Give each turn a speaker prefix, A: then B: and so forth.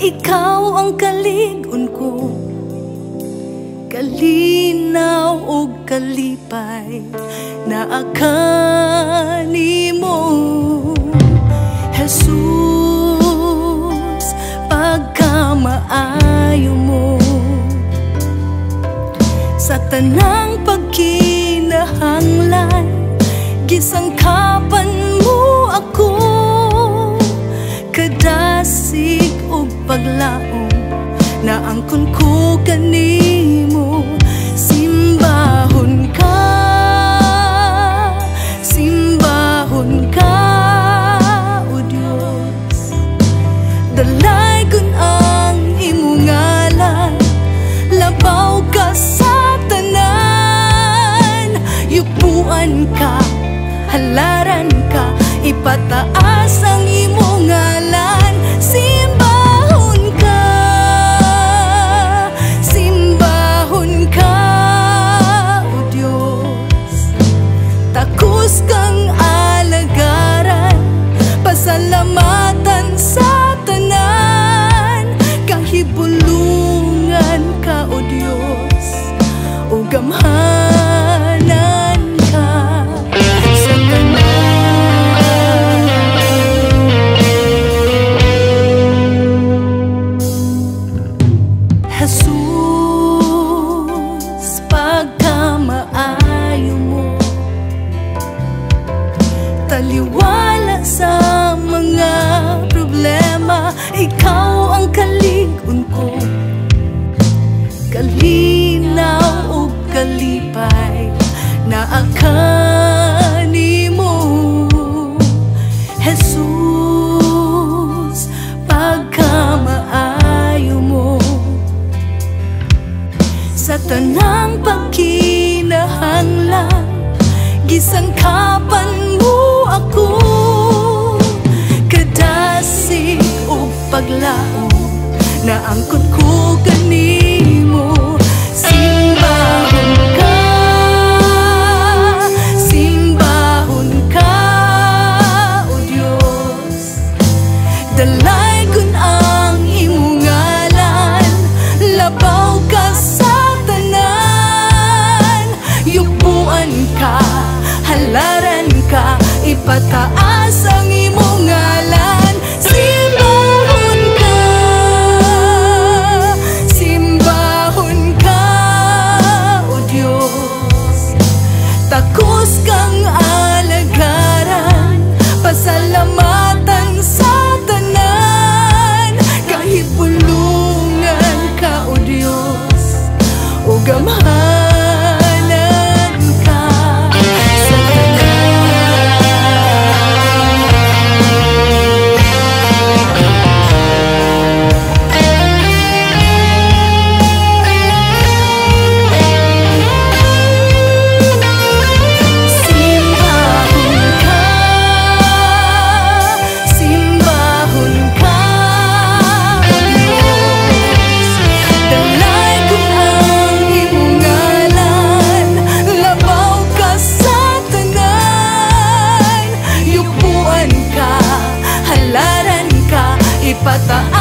A: ikaw ang kalig-on ko, kalinaw o kalipay na akani mo. Jesus, pagkamaayo mo sa tanang pagkinahanglan, gisangkapan mo ako, kadasig o paglaom na angkon ko kanimo. Simbahon ka, simbahon ka, o Diyos. Dalay kun ang imong ngalan, labaw ka sa tanan. Yupuan ka, halaran ka, ipataas ang imong ngalan. Simbahon ka, simbahon ka, o Diyos. Takos kang alagaran, pasalamatan sa tanan. Kahibulungan ka, o Diyos, o gamhanan ka sa tanan. Jesus, pagkamaayo mo, taliwala sa mga problema. Ikaw ang kalig-on ko, kalinaw o kalipay na akani mo. Jesus, pagkamaayo mo sa tanang pagkinahanglan, gisangkapan mo ako, kadasig o paglaom na angkon ko kanimo. Simbahon ka, simbahon ka, o Diyos. Dalay kun ang imong ngalan, labaw ka sa tanan. Yupuan ka, halaran ka, ipataas ang imong ngalan. Simbahon ka, simbahon ka, o Diyos. Takos kang alagaran, pasalamatan sa tanan. Kahibulungan ka, o Diyos, o gamhanan ka sa pataas